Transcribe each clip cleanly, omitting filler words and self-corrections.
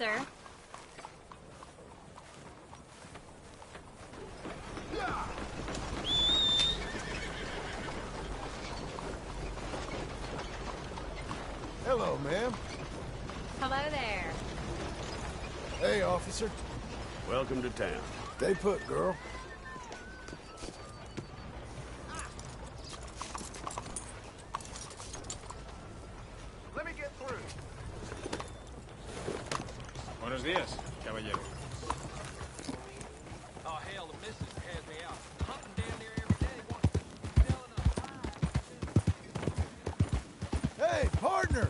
sir. Hello, ma'am. Hello there. Hey, officer. Welcome to town. Stay put, girl. Let me get through. Buenos días, caballero. Oh, hell, the missus has me out. Hunting down there every day. Hey, partner!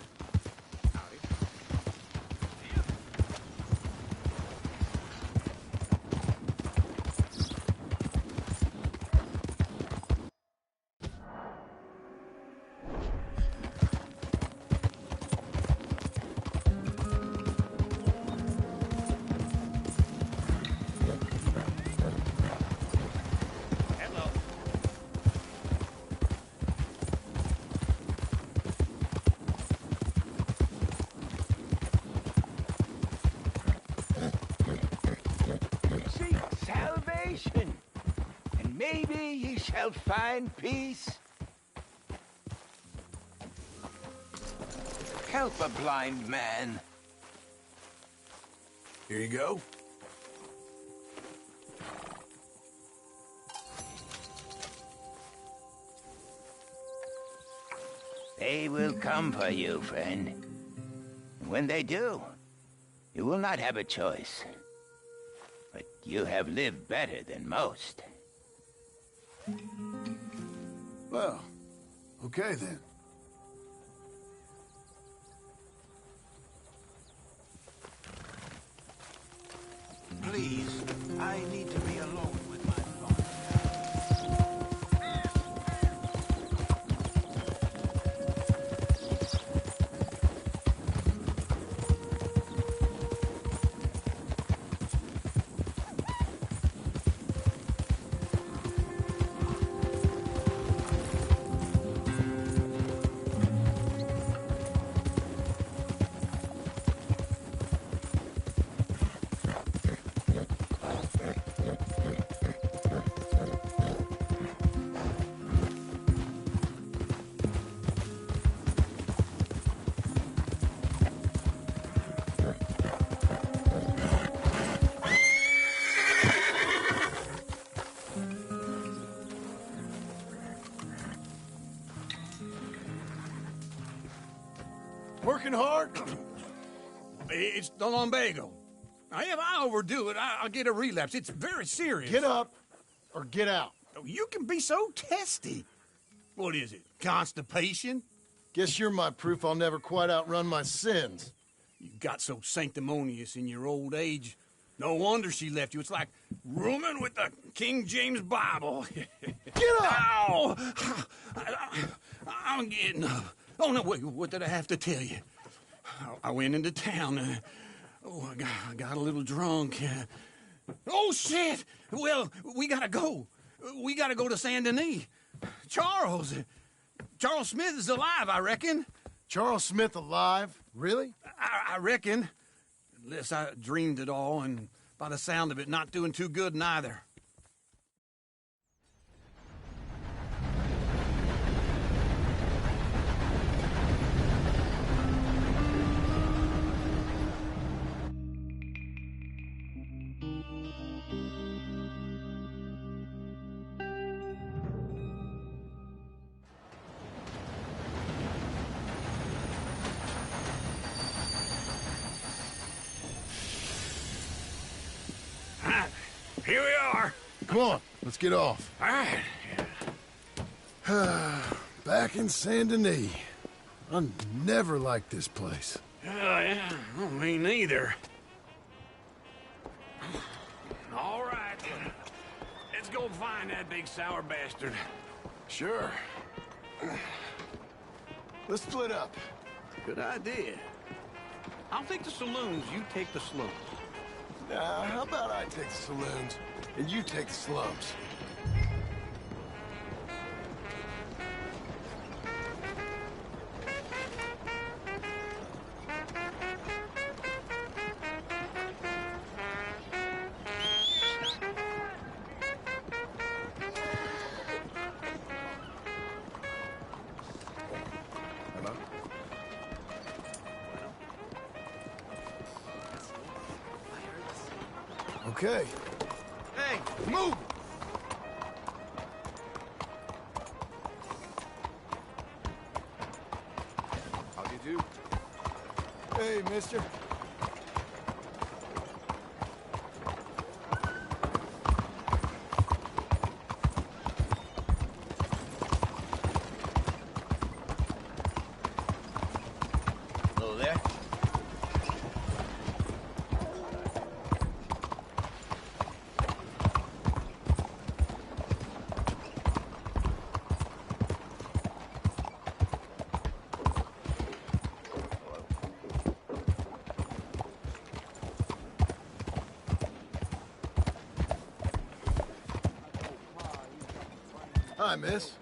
Seek salvation, and maybe ye shall find peace. Help a blind man. Here you go. They will come for you, friend. And when they do, you will not have a choice. But you have lived better than most. Well, okay then. Please, I need to be alone with my thoughts. Working hard? It's the lumbago. Now, if I overdo it, I'll get a relapse. It's very serious. Get up or get out. Oh, you can be so testy. What is it, constipation? Guess you're my proof I'll never quite outrun my sins. You got so sanctimonious in your old age. No wonder she left you. It's like rooming with the King James Bible. Get up! Ow! I'm getting up. Oh, no, wait, what did I have to tell you? I went into town. I got a little drunk. Oh, shit! Well, we gotta go. We gotta go to Saint Denis. Charles Smith is alive, I reckon. Charles Smith alive? Really? I reckon. Unless I dreamed it all, and by the sound of it, not doing too good neither. Here we are. Come on, let's get off. All right. Back in Saint Denis. I never liked this place. Yeah, well, me neither. All right. Let's go find that big sour bastard. Sure. Let's split up. Good idea. I'll take the saloons, you take the slums. How about I take the saloons and you take the slums? Okay. Hey, move! How do you do? Hey, mister. Hello there. Hi, miss.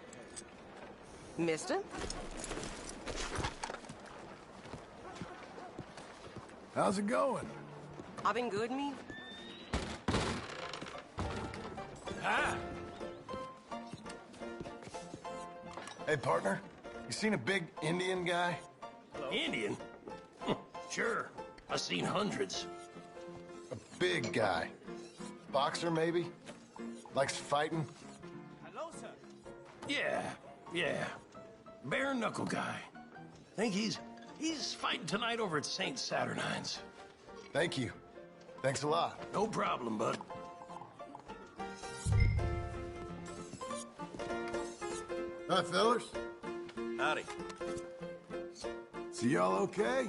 Mister? How's it going? I've been good, me? Hey, partner. You seen a big Indian guy? Indian? Sure. I've seen hundreds. A big guy. Boxer, maybe? Likes fighting? Yeah. Bare knuckle guy. Think he's fighting tonight over at St. Saturnine's. Thank you. Thanks a lot. No problem, bud. Hi, fellas. Howdy. So y'all okay?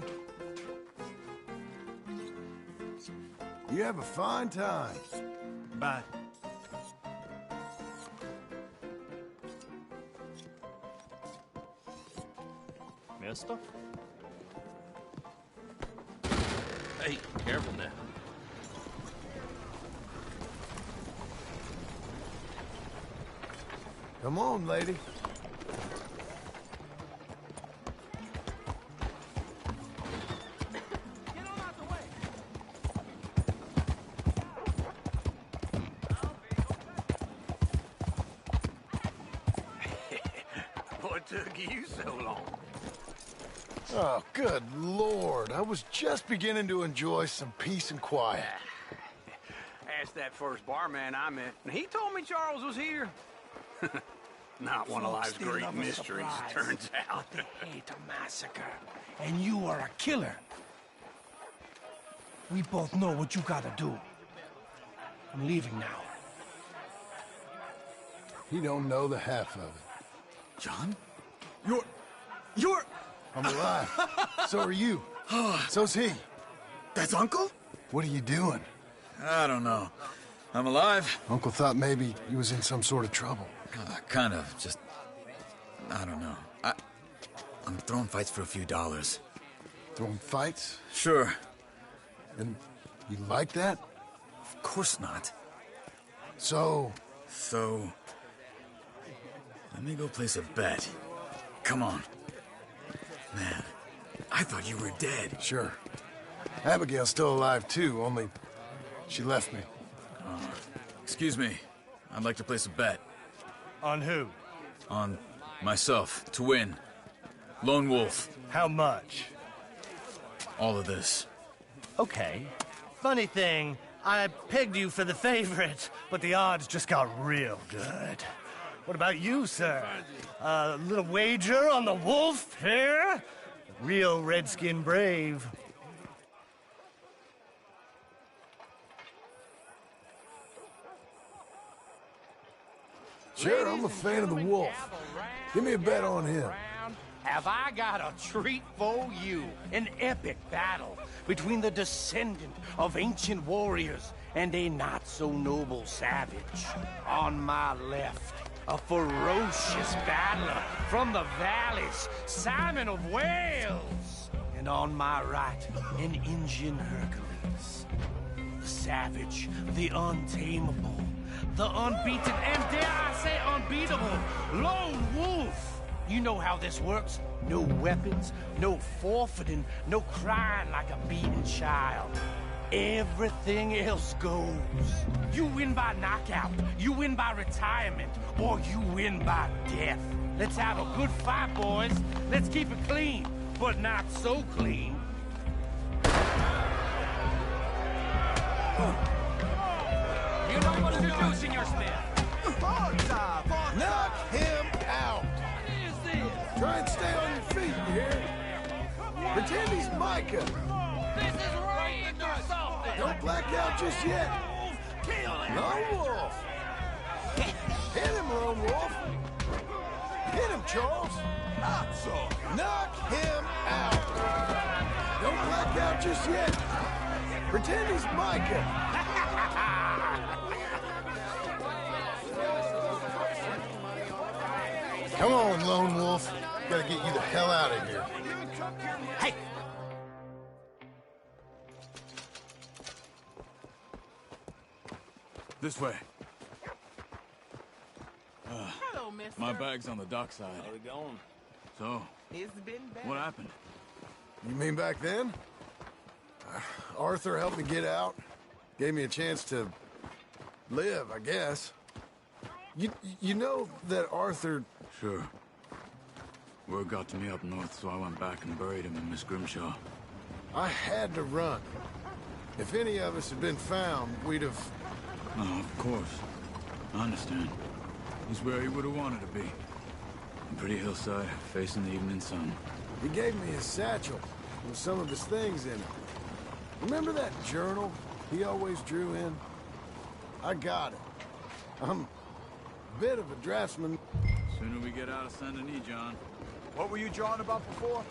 You have a fine time. Bye. Mister? Hey, careful now. Come on, lady. What took you so long? Oh, good Lord. I was just beginning to enjoy some peace and quiet. Asked that first barman I met, and he told me Charles was here. Not one of life's great mysteries, turns out. They hate a massacre, and you are a killer. We both know what you gotta do. I'm leaving now. He don't know the half of it. John? You're... I'm alive. So are you. So's he. That's Uncle? What are you doing? I don't know. I'm alive. Uncle thought maybe he was in some sort of trouble. Kind of. Just... I don't know. I'm throwing fights for a few dollars. Throwing fights? Sure. And you like that? Of course not. So... Let me go place a bet. Come on. Man, I thought you were dead. Sure. Abigail's still alive, too, only she left me. Excuse me. I'd like to place a bet. On who? On myself, to win. Lone Wolf. How much? All of this. Okay. Funny thing, I pegged you for the favorite, but the odds just got real good. What about you, sir? A little wager on the wolf here? Real redskin brave. Sure, I'm a fan of the wolf. Give me a bet on him. Have I got a treat for you? An epic battle between the descendant of ancient warriors and a not-so-noble savage. On my left, a ferocious battler from the valleys, Simon of Wales. And on my right, an Indian Hercules. The savage, the untamable, the unbeaten, and dare I say unbeatable, Lone Wolf. You know how this works. No weapons, no forfeiting, no crying like a beaten child. Everything else goes. You win by knockout, you win by retirement, or you win by death. Let's have a good fight, boys. Let's keep it clean, but not so clean. Introducing your Smith. Knock him out! Try and stay on your feet, you hear? Pretend he's Micah. This is rigged or something. Don't black out just yet. Lone Wolf. Hit him, Lone Wolf. Hit him, Charles. Not so. Knock him out. Don't black out just yet. Pretend he's Micah. Come on, Lone Wolf. Gotta get you the hell out of here. Hey! This way. Hello, mister. My bag's on the dockside. How's it going? So, It's been bad. what happened? You mean back then? Arthur helped me get out. Gave me a chance to live, I guess. You know that Arthur... Sure. Word got to me up north, so I went back and buried him in Miss Grimshaw. I had to run. If any of us had been found, we'd have... Oh, of course. I understand. He's where he would have wanted to be. A pretty hillside, facing the evening sun. He gave me his satchel with some of his things in it. Remember that journal he always drew in? I got it. I'm a bit of a draftsman. Sooner we get out of Saint Denis, John. What were you drawing about before?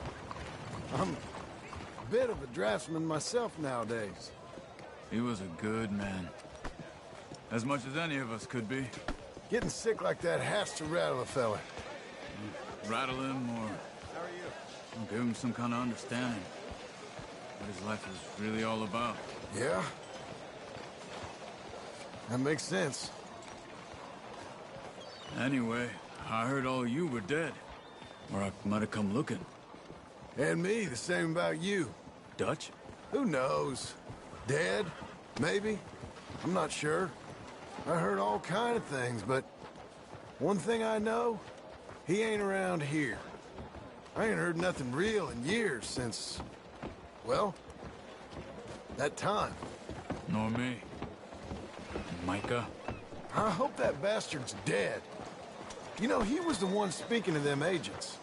I'm a bit of a draftsman myself nowadays. He was a good man. As much as any of us could be. Getting sick like that has to rattle a fella. Rattle him or give him some kind of understanding. What his life is really all about. Yeah? That makes sense. Anyway, I heard all you were dead. Or I might have come looking. And me, the same about you. Dutch? Who knows? Dead? Maybe? I'm not sure. I heard all kind of things, but one thing I know, he ain't around here. I ain't heard nothing real in years since, well, that time. Nor me. Micah? I hope that bastard's dead. You know, he was the one speaking to them agents.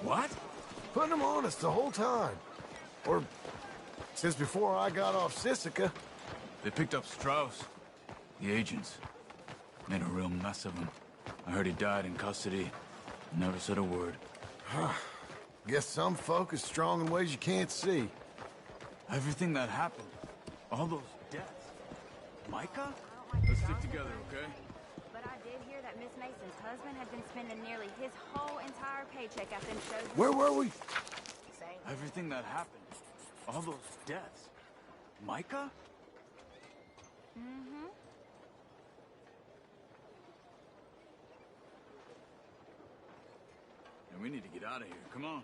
What? Putting them on us the whole time. Or since before I got off Sisika. They picked up Strauss. The agents. Made a real mess of him. I heard he died in custody. Never said a word. Guess some folk is strong in ways you can't see. Everything that happened. All those deaths. Micah? Let's stick together, okay? But I did hear that Miss Mason's husband had been spending nearly his whole entire paycheck at them shows. Where were we? Everything that happened. All those deaths. Micah? Mm-hmm. And we need to get out of here. Come on.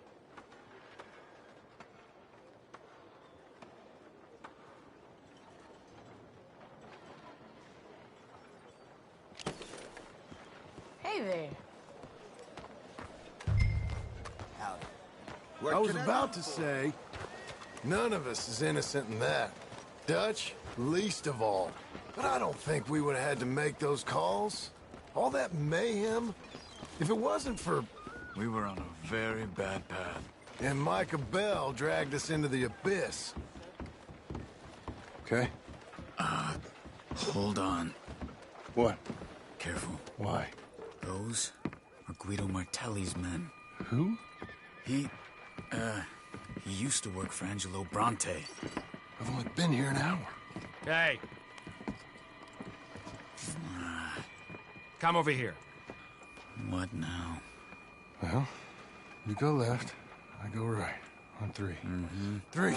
Hey there. I was about to say, none of us is innocent in that. Dutch, least of all. But I don't think we would have had to make those calls. All that mayhem. If it wasn't for... We were on a very bad path. And Micah Bell dragged us into the abyss. Okay? Hold on. What? Careful. Why? Those are Guido Martelli's men. Who? He used to work for Angelo Bronte. I've only been here an hour. Hey. Come over here. What now? Well, you go left, I go right. On three. Mm-hmm. 3.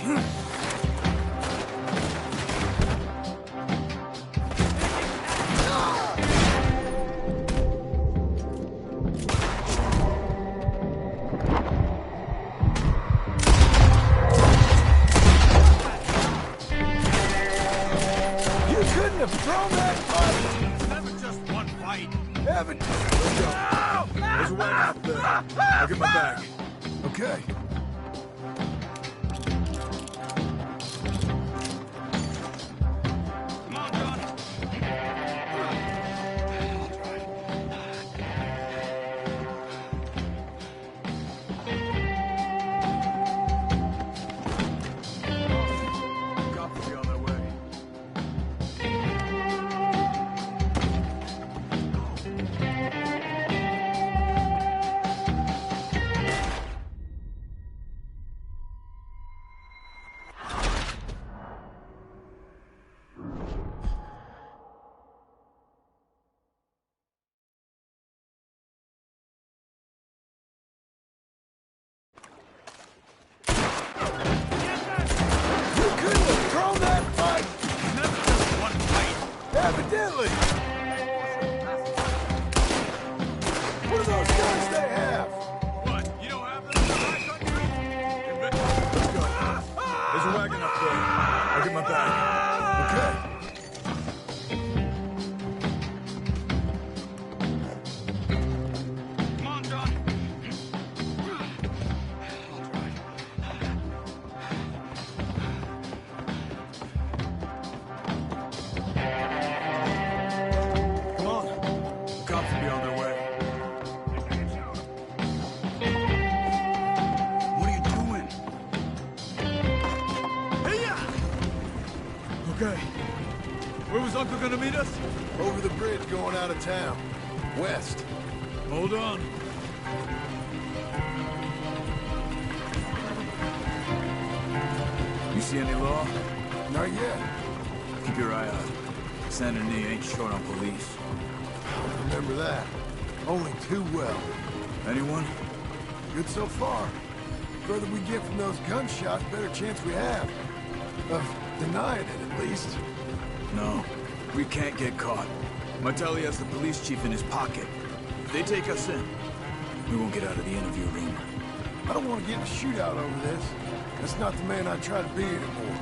You couldn't have thrown that fight! Never just one fight. Haven't you? There's a way out there. I'll get my bag. Okay. Come on, John. Quietly! What are those guns they have? What? You don't have them in the high country? Let's go. There's a wagon up there. I'll get my bag. Okay. Come on, John. Come on. The cops will be on their way. What are you doing? Hey-ya! Okay. Where was Uncle gonna meet us? Over the bridge going out of town. West. Hold on. You see any law? Not yet. Keep your eye out. Saint Denis ain't short on police. Remember that. Only too well. Anyone? Good so far. The further we get from those gunshots, better chance we have. Of denying it, at least. No. We can't get caught. Martelli has the police chief in his pocket. If they take us in, we won't get out of the interview room. I don't want to get in a shootout over this. That's not the man I try to be anymore.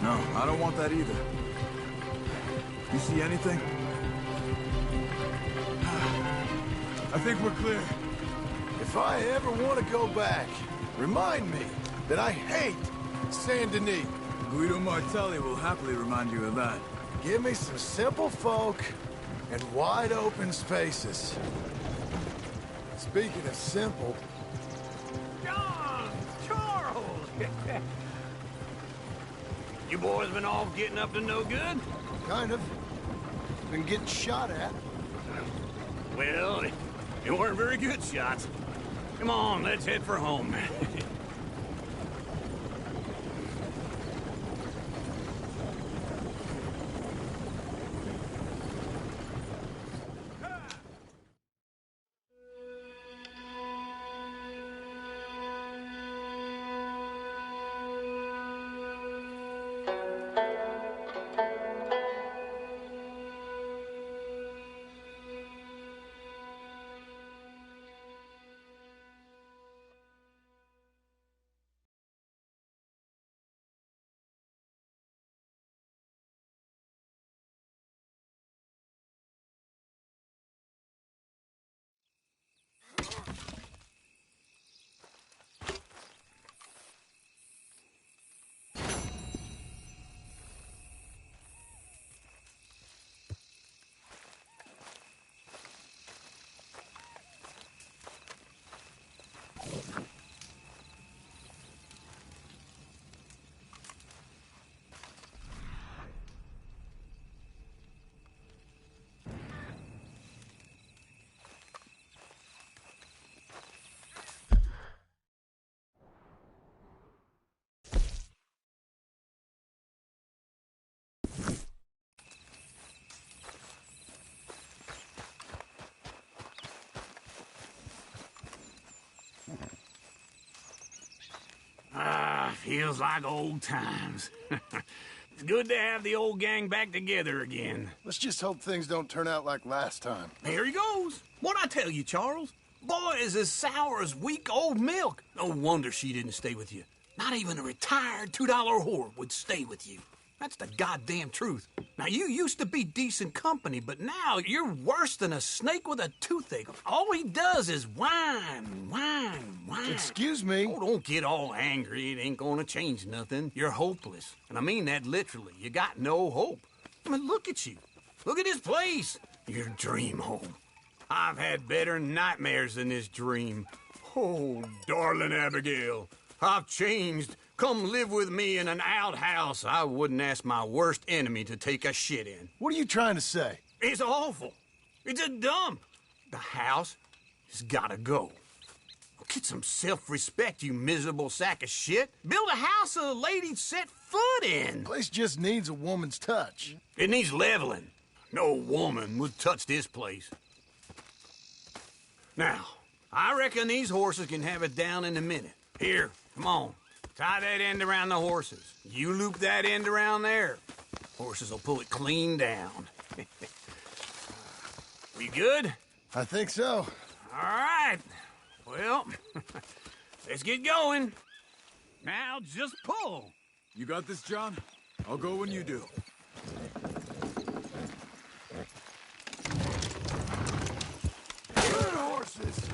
No, I don't want that either. You see anything? I think we're clear. If I ever want to go back, remind me that I hate Saint Denis. Guido Martelli will happily remind you of that. Give me some simple folk and wide open spaces. Speaking of simple, John! Charles! You boys been off getting up to no good? kind of. Been getting shot at. Well, they weren't very good shots. Come on, let's head for home. Feels like old times. It's good to have the old gang back together again. Let's just hope things don't turn out like last time. Here he goes. What'd I tell you, Charles? Boy is as sour as week-old milk. No wonder she didn't stay with you. Not even a retired $2 whore would stay with you. That's the goddamn truth. Now, you used to be decent company, but now you're worse than a snake with a toothache. All he does is whine, whine, whine. Excuse me? Oh, don't get all angry. It ain't gonna change nothing. You're hopeless. And I mean that literally. You got no hope. I mean, look at you. Look at this place. Your dream home. I've had better nightmares than this dream. Oh, darling Abigail, I've changed. Come live with me in an outhouse I wouldn't ask my worst enemy to take a shit in. What are you trying to say? It's awful. It's a dump. The house has gotta go. Get some self-respect, you miserable sack of shit. Build a house a lady'd set foot in. Place just needs a woman's touch. It needs leveling. No woman would touch this place. Now, I reckon these horses can have it down in a minute. Here, come on. Tie that end around the horses. You loop that end around there. Horses will pull it clean down. We good? I think so. All right. Well, let's get going. Now just pull. You got this, John? I'll go when you do. Good horses.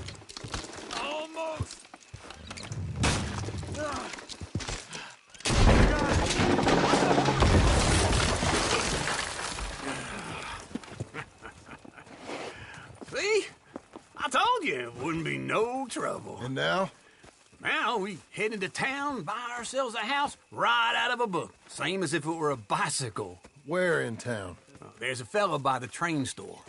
Almost! See? I told you it wouldn't be no trouble. And now? Now we head into town, buy ourselves a house right out of a book. Same as if it were a bicycle. Where in town? There's a fella by the train store.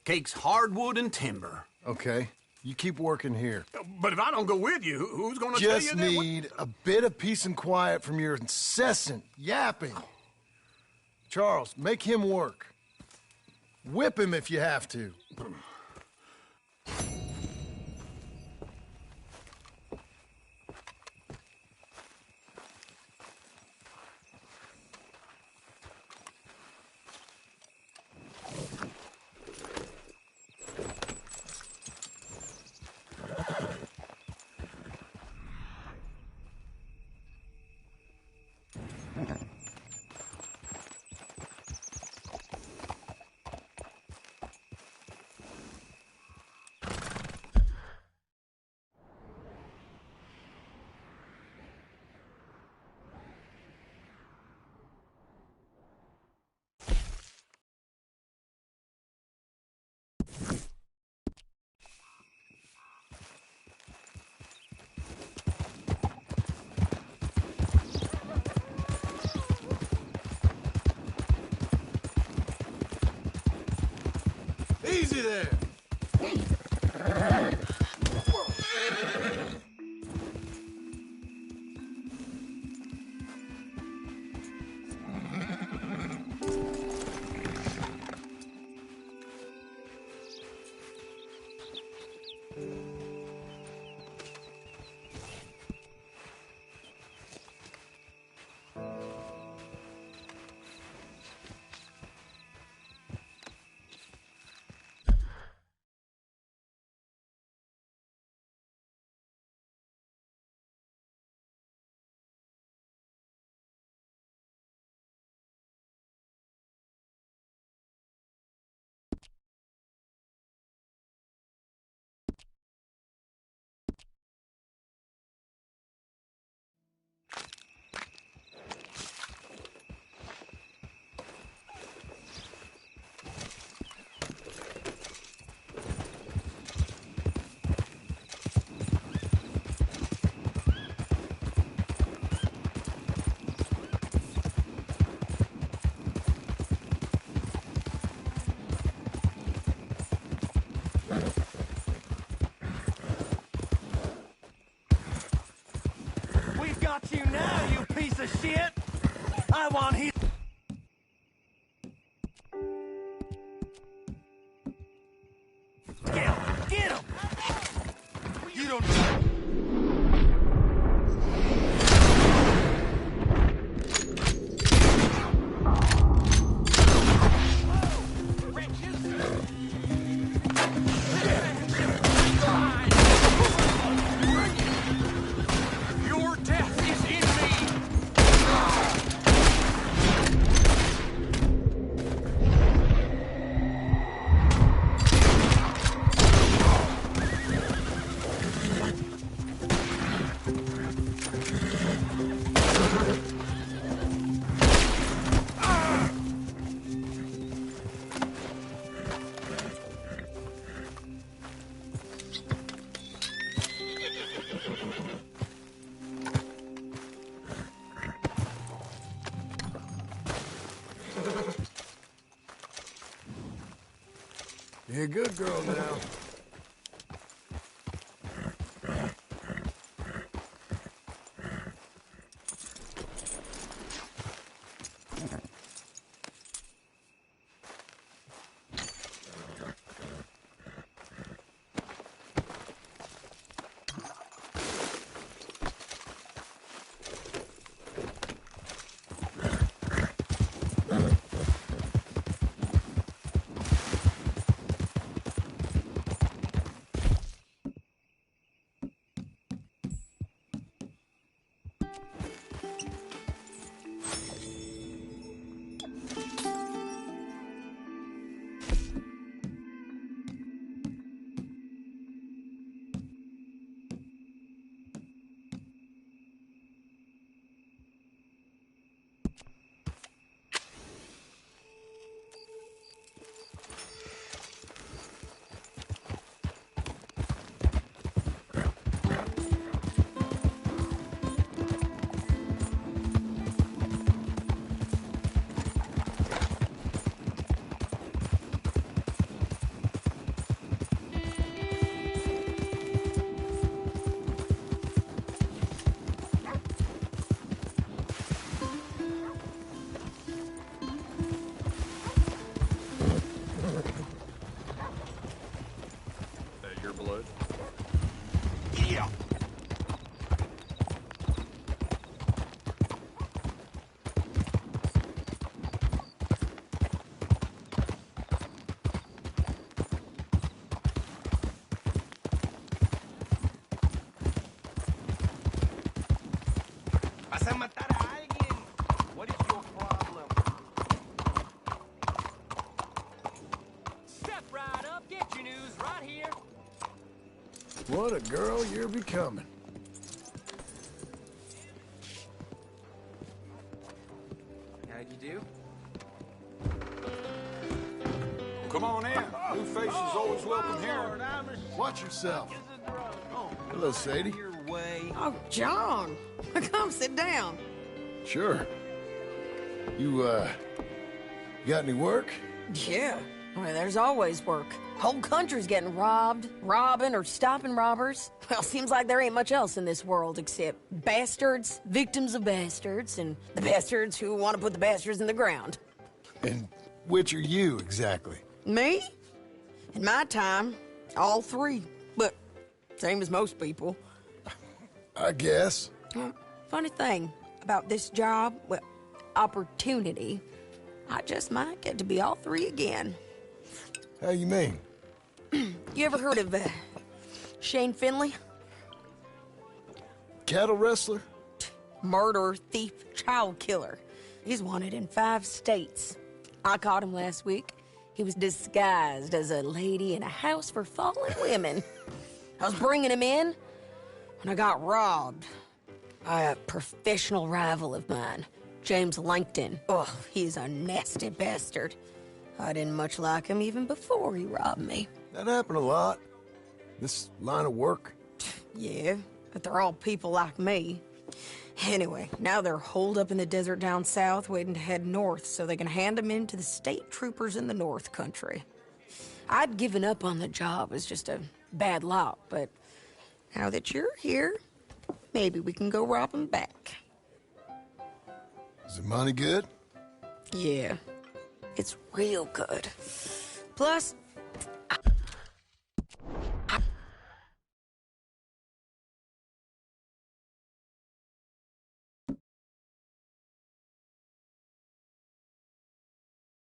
Cakes hardwood and timber. Okay. You keep working here. But if I don't go with you, who's gonna tell you Just that? need a bit of peace and quiet from your incessant yapping. Charles, make him work. Whip him if you have to. Easy there. We've got you now, you piece of shit! I want his... Get him! Get him! You don't... Your death is in me! You're a good girl now. a matar a alguien? What is your problem? Step right up, get your news right here. What a girl you're becoming. How'd you do? Come on in. New faces always welcome here. Watch yourself. Hello, Sadie. Oh, John. Come sit down. Sure. You got any work? Yeah. Well, there's always work. Whole country's getting robbed, robbing, or stopping robbers. Well, seems like there ain't much else in this world except bastards, victims of bastards, and the bastards who want to put the bastards in the ground. And which are you, exactly? Me? In my time, all three. But same as most people. I guess. Funny thing about this job, well, opportunity, I just might get to be all three again. How you mean? You ever heard of Shane Finley? Cattle wrestler? Murderer, thief, child killer. He's wanted in 5 states. I caught him last week. He was disguised as a lady in a house for fallen women. I was bringing him in when I got robbed by a professional rival of mine, James Langton. Oh, he's a nasty bastard. I didn't much like him even before he robbed me. That happened a lot. This line of work. Yeah, but they're all people like me. Anyway, now they're holed up in the desert down south, waiting to head north so they can hand them in to the state troopers in the north country. I'd given up on the job as just a bad lot, but now that you're here, maybe we can go rob them back. Is the money good? Yeah, it's real good. Plus,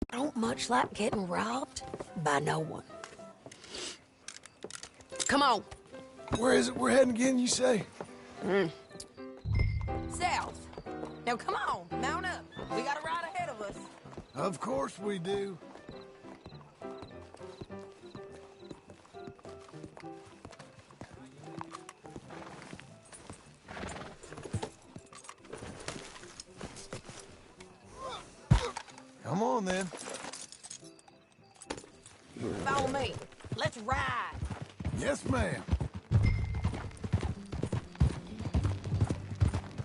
I don't much like getting robbed by no one. Come on. Where is it we're heading again, you say? South. Now come on, mount up. We got a ride ahead of us. Of course we do. Come on, then. Follow me. Let's ride. Yes, ma'am.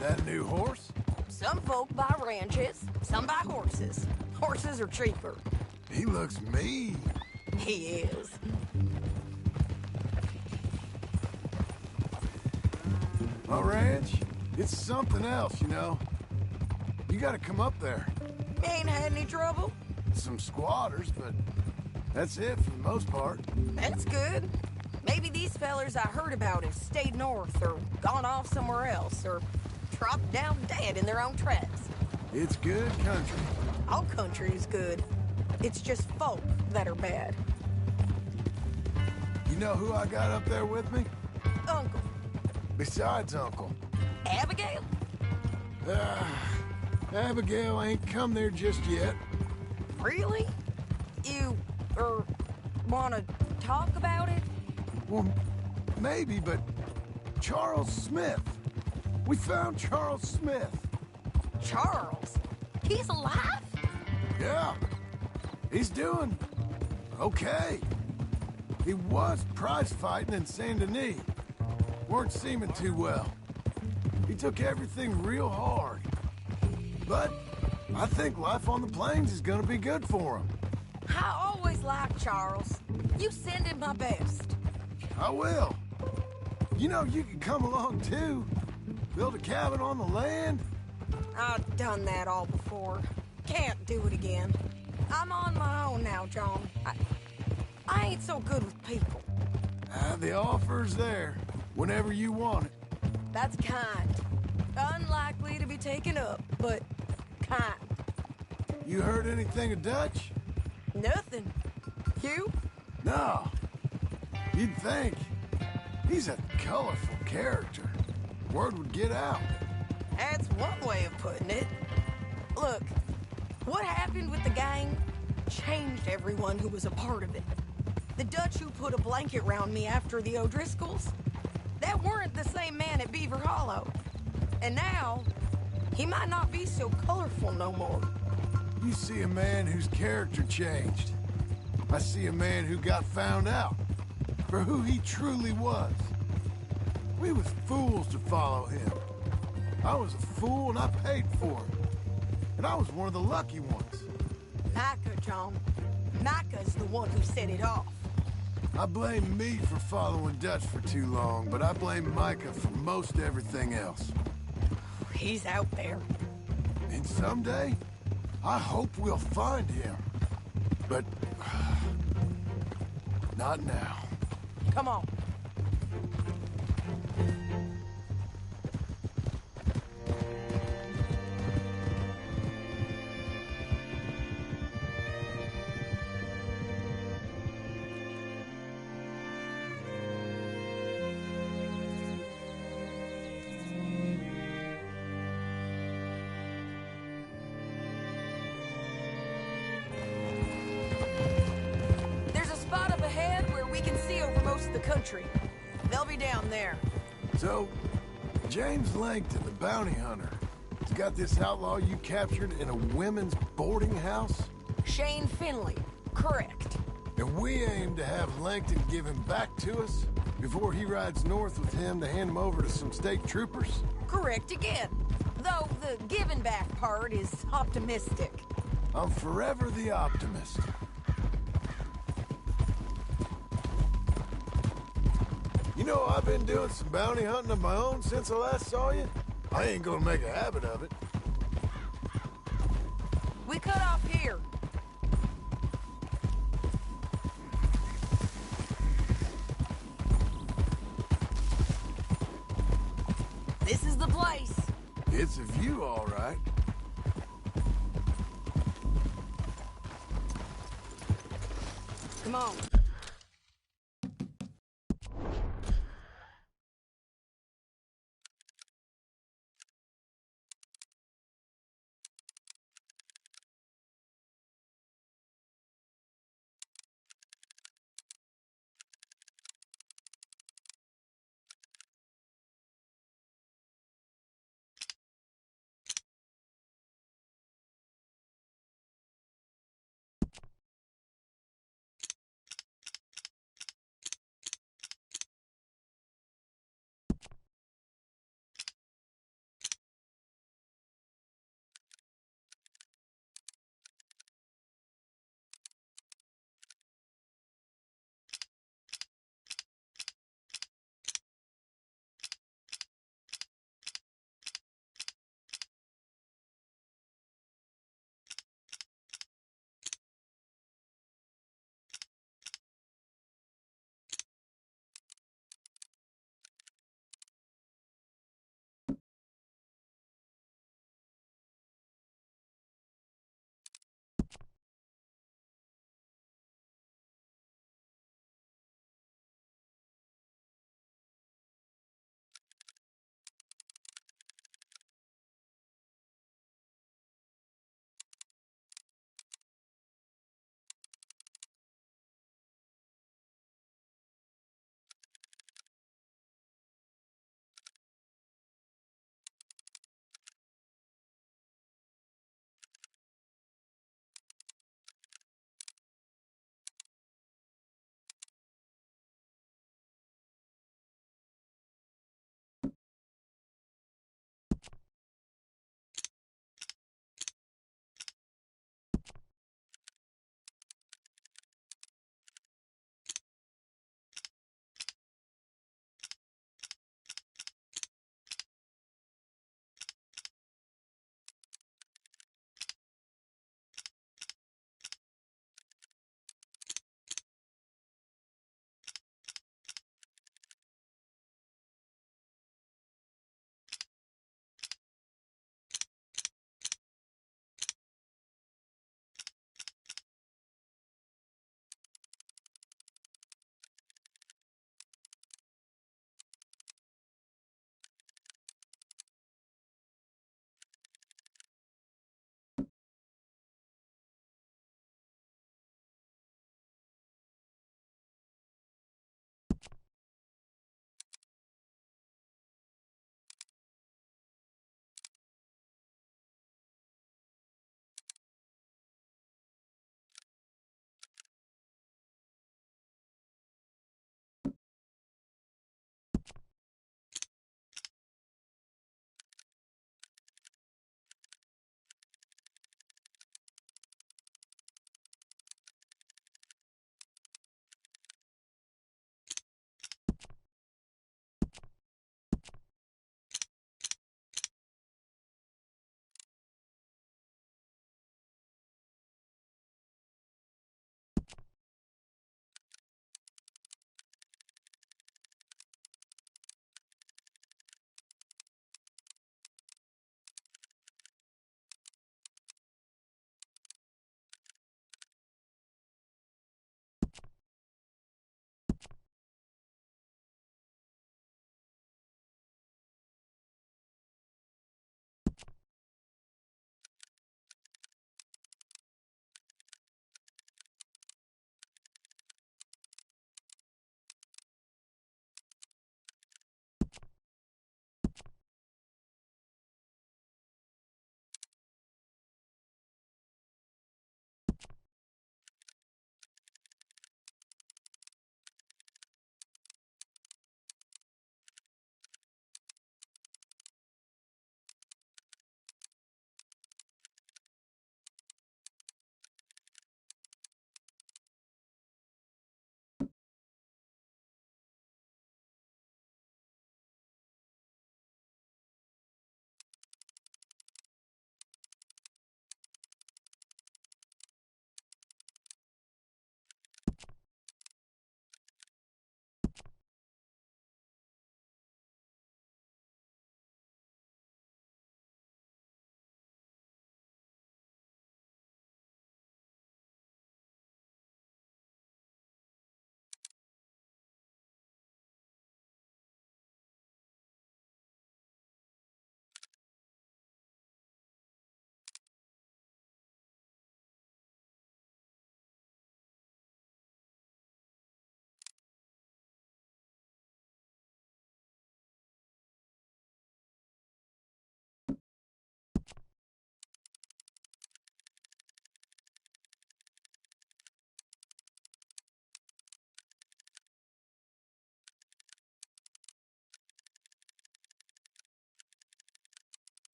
That new horse? Some folk buy ranches, some buy horses. Horses are cheaper. He looks mean. He is. My ranch, it's something else, you know. You gotta come up there. Ain't had any trouble? Some squatters, but that's it for the most part. That's good. Maybe these fellers I heard about have stayed north or gone off somewhere else or dropped down dead in their own tracks. It's good country. All country is good. It's just folk that are bad. You know who I got up there with me? Uncle. Besides Uncle. Abigail? Abigail ain't come there just yet. Really? You, wanna talk about it? Well, maybe, but Charles Smith. We found Charles Smith. Charles? He's alive? Yeah. He's doing okay. He was prize fighting in Saint Denis. Weren't seeming too well. He took everything real hard. But I think life on the plains is gonna be good for him. I always liked Charles. You send him my best. I will. You know, you can come along too. Build a cabin on the land. I've done that all before. Can't do it again. I'm on my own now, John. I ain't so good with people. The offer's there, whenever you want it. That's kind. Unlikely to be taken up, but kind. You heard anything of Dutch? Nothing. You? No. You'd think. He's a colorful character. Word would get out. That's one way of putting it. Look, what happened with the gang changed everyone who was a part of it. The Dutch who put a blanket round me after the O'Driscolls, that weren't the same man at Beaver Hollow. And now, he might not be so colorful no more. You see a man whose character changed. I see a man who got found out for who he truly was. We was fools to follow him. I was a fool and I paid for it. And I was one of the lucky ones. Micah, John. Micah's the one who set it off. I blame me for following Dutch for too long, but I blame Micah for most everything else. He's out there. And someday, I hope we'll find him. But... not now. Come on. The country. They'll be down there. So, James Langton, the bounty hunter, has got this outlaw you captured in a women's boarding house? Shane Finley. Correct. And we aim to have Langton give him back to us before he rides north with him to hand him over to some state troopers? Correct again. Though the giving back part is optimistic. I'm forever the optimist. You know, I've been doing some bounty hunting of my own since I last saw you. I ain't gonna make a habit of it. We cut off here. This is the place. It's a view, all right. Come on.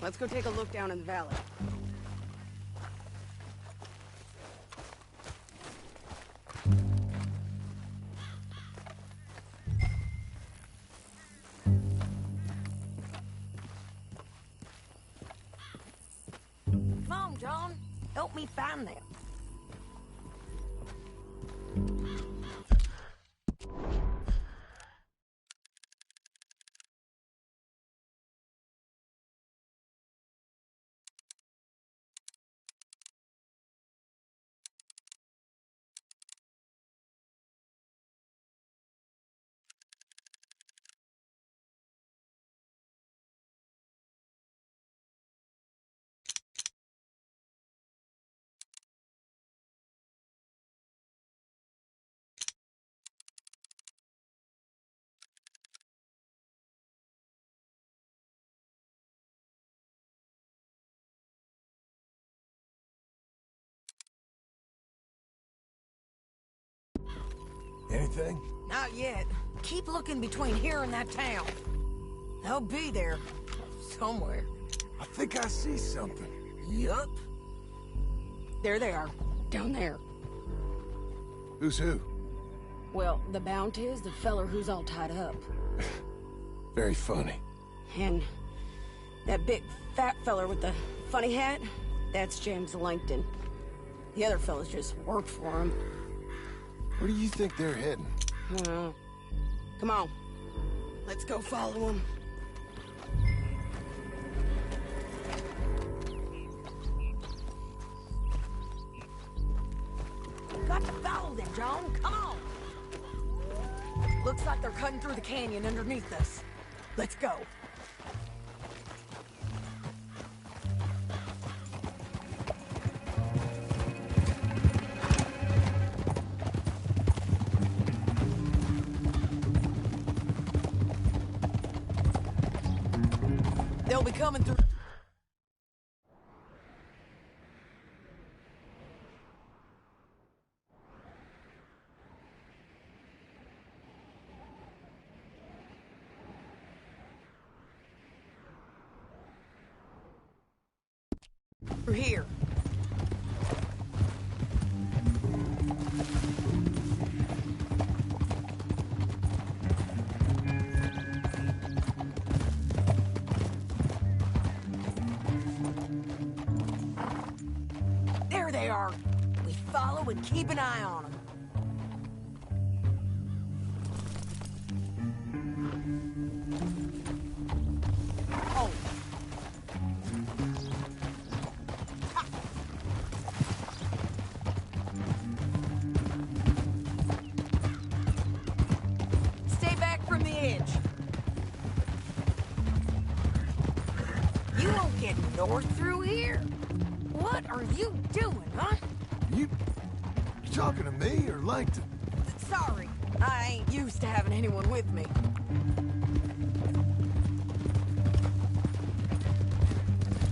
Let's go take a look down in the valley. Come on, John. Help me find them. Anything? Not yet. Keep looking between here and that town. They'll be there. Somewhere. I think I see something. Yup. There they are. Down there. Who's who? Well, the Bounty is the feller who's all tied up. Very funny. And that big fat feller with the funny hat, that's James Langton. The other fellas just worked for him. Where do you think they're heading? Come on. Let's go follow them. Got to follow them, John. Come on. Looks like they're cutting through the canyon underneath us. Let's go. They'll be coming through. Through here. There they are. We follow and keep an eye on them. Oh. Stay back from the edge. You won't get north through here. What are you doing, huh? You talking to me or Langton? Sorry, I ain't used to having anyone with me.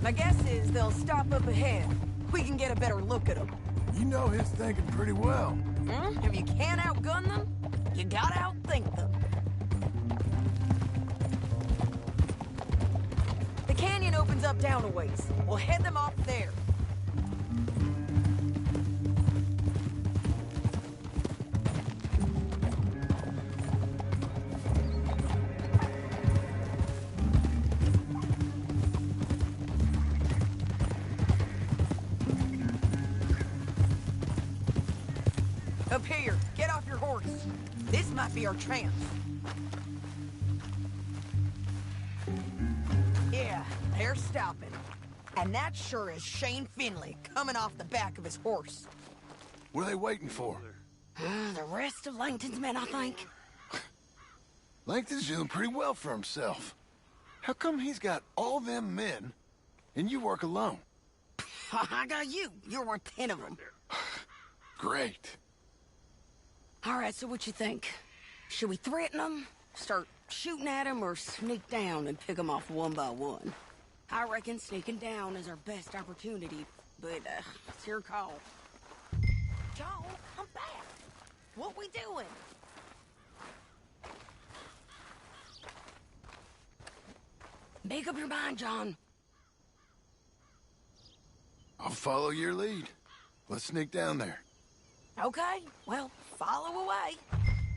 My guess is they'll stop up ahead. We can get a better look at them. You know his thinking pretty well. If you can't outgun them, you gotta outthink them. The canyon opens up down a ways. We'll head them off there. Up here, get off your horse. This might be our chance. Yeah, they're stopping. And that sure is Shane Finley coming off the back of his horse. What are they waiting for? The rest of Langton's men, I think. Langton's doing pretty well for himself. How come he's got all them men, and you work alone? I got you. You're worth 10 of them. Great. All right, so what you think? Should we threaten them, start shooting at them, or sneak down and pick them off one by one? I reckon sneaking down is our best opportunity, but it's your call. John, come back. What we doing? Make up your mind, John. follow your lead. Let's sneak down there. Okay, well, follow away.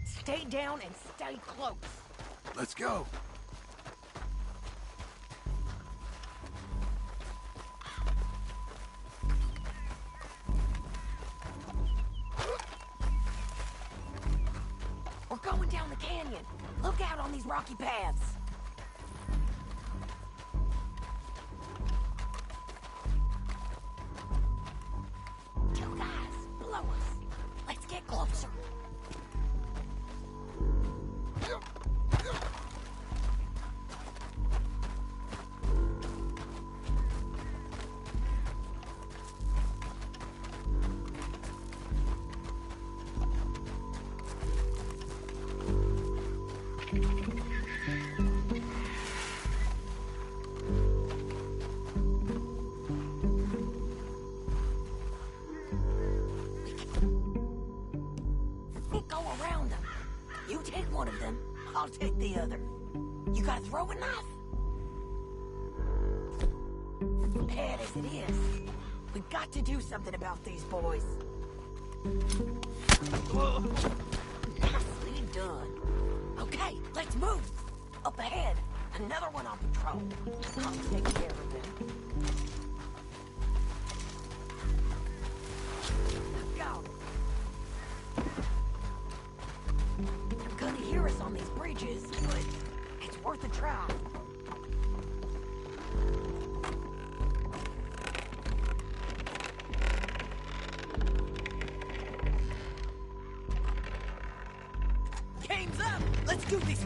Stay down and stay close. Let's go. We're going down the canyon. Look out on these rocky paths. Two guys, below us. Let's get closer. Go around them. You take one of them, I'll take the other. You got a throwing knife? Bad as it is, we got to do something about these boys. Nicely done. Okay, let's move. Up ahead, another one on patrol. I'll take care of them. Go. They're gonna hear us on these bridges, but it's worth a try. Game's up! Let's do this!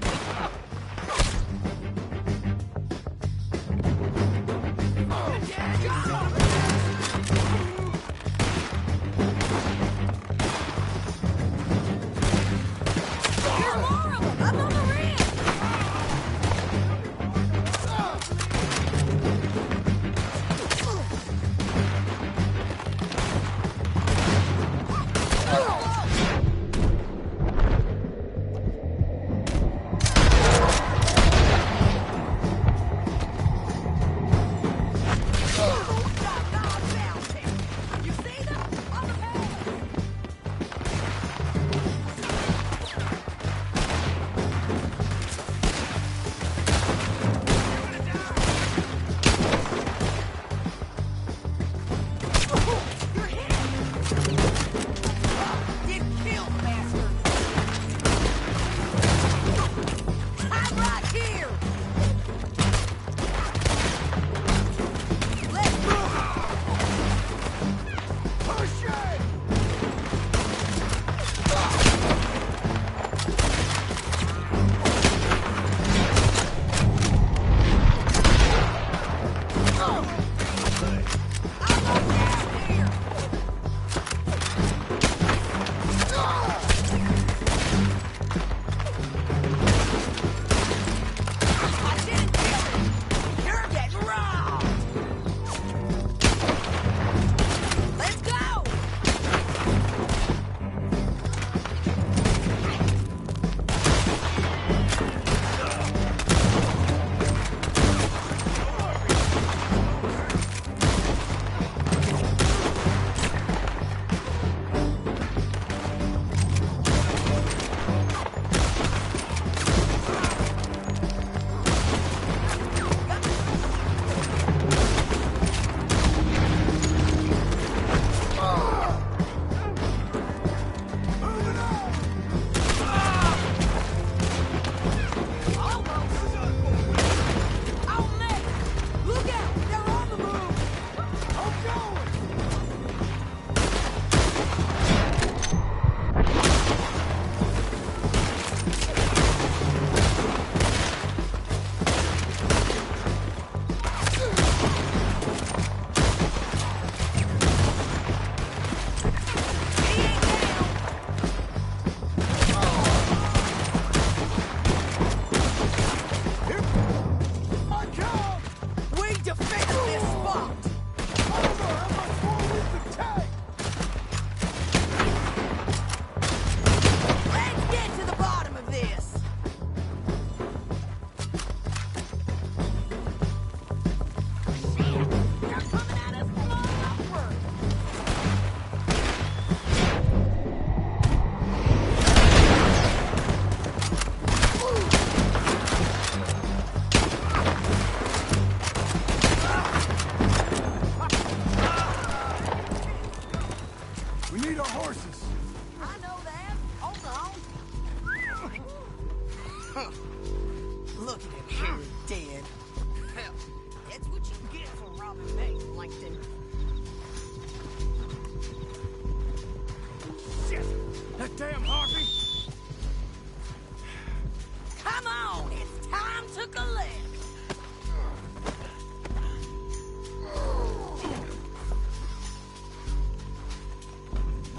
Look at him here, dead. Hell, that's what you get for robbing me, Langton. Shit! That damn harpy! Come on, it's time to collect.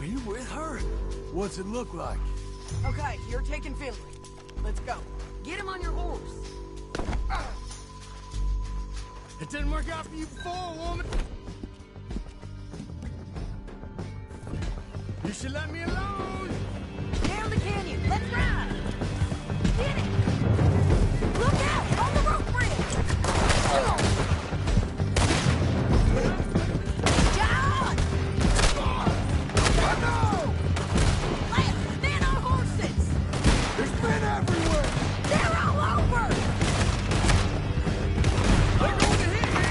You with her? What's it look like? Okay, you're taking Finley. Let's go. Get him on your horse. It didn't work out for you before, woman! You should let me alone! Down the canyon. Let's ride. Get it. Look out on the rope bridge. John! No! Left, men on horses. There's men everywhere! They're all over. They're going to hit me!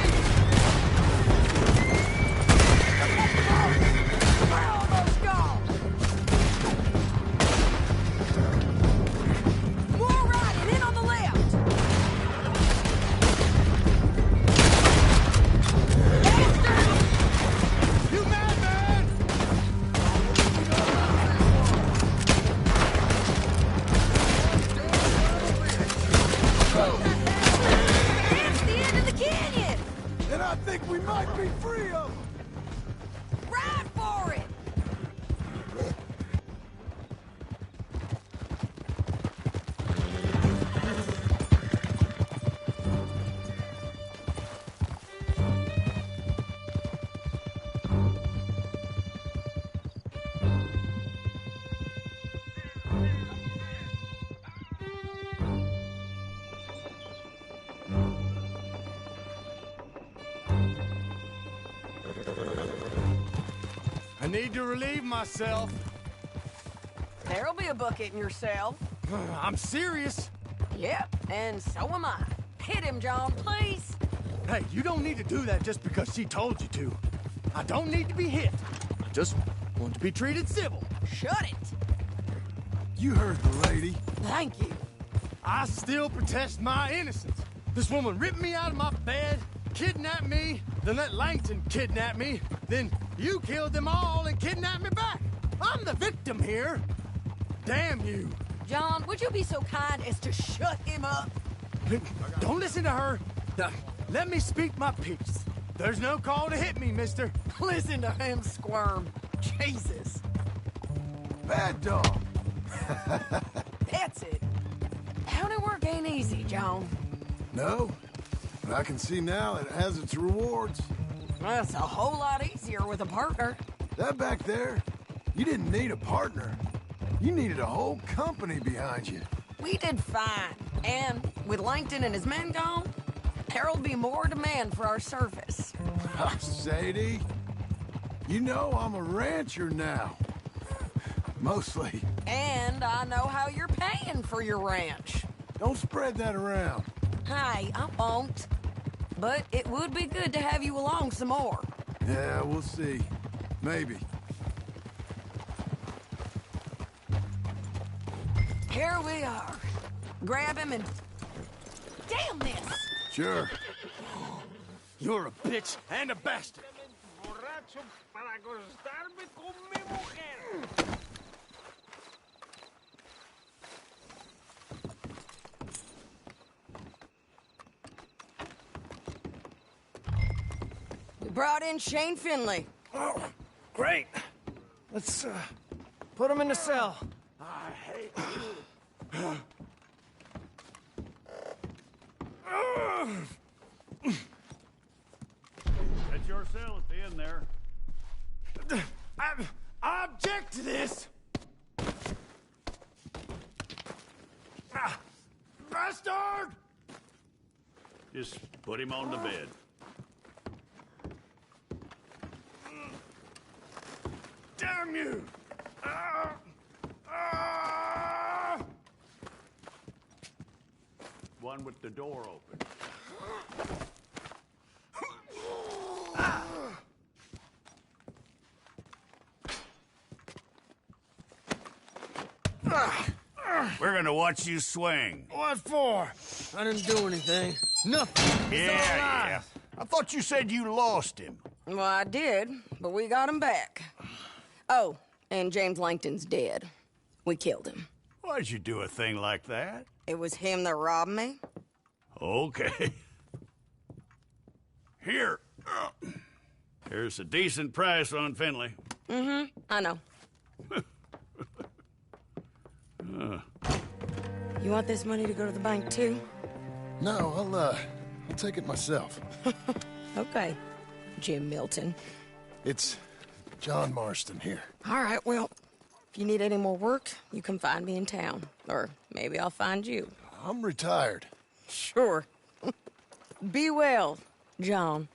We're almost gone. More riding in on the left. Faster! You madman! It's the end of the canyon. And I think we might be free of them! Ride for it. I need to relieve myself. There'll be a bucket in your cell. I'm serious. Yep, and so am I. Hit him, John, please. Hey, you don't need to do that just because she told you to. I don't need to be hit. I just want to be treated civil. Shut it. You heard the lady. Thank you. I still protest my innocence. This woman ripped me out of my bed, kidnapped me, then let Langton kidnap me, then you killed them all and kidnapped me back. I'm the victim here. Damn you. John, would you be so kind as to shut him up? Don't listen to her. Let me speak my piece. There's no call to hit me, mister. Listen to him squirm. Jesus. Bad dog. That's it. County work ain't easy, John. No, but I can see now it has its rewards. Well, it's a whole lot easier with a partner. That back there, you didn't need a partner. You needed a whole company behind you. We did fine. And with Langton and his men gone, there'll be more demand for our service. Sadie, you know I'm a rancher now. Mostly. And I know how you're paying for your ranch. Don't spread that around. Hey, I won't. But it would be good to have you along some more. Yeah, we'll see. Maybe. Here we are. Grab him and... Damn this! Sure. You're a bitch and a bastard. We brought in Shane Finley. Oh, great. Let's, put him in the cell. I hate That's your cell at the end there. I object to this. Bastard! Just put him on the bed. Damn you! One with the door open. We're to watch you swing. What for? I didn't do anything. Nothing. It's all lies. I thought you said you lost him. Well, I did, but we got him back. Oh, and James Langton's dead. We killed him. Why'd you do a thing like that? It was him that robbed me. Okay. Here. Here's a decent price on Finley. Mm-hmm, I know. You want this money to go to the bank, too? No, I'll take it myself. Okay, Jim Milton. It's John Marston here. All right, well, if you need any more work, you can find me in town. Or maybe I'll find you. I'm retired. Sure. Be well, John.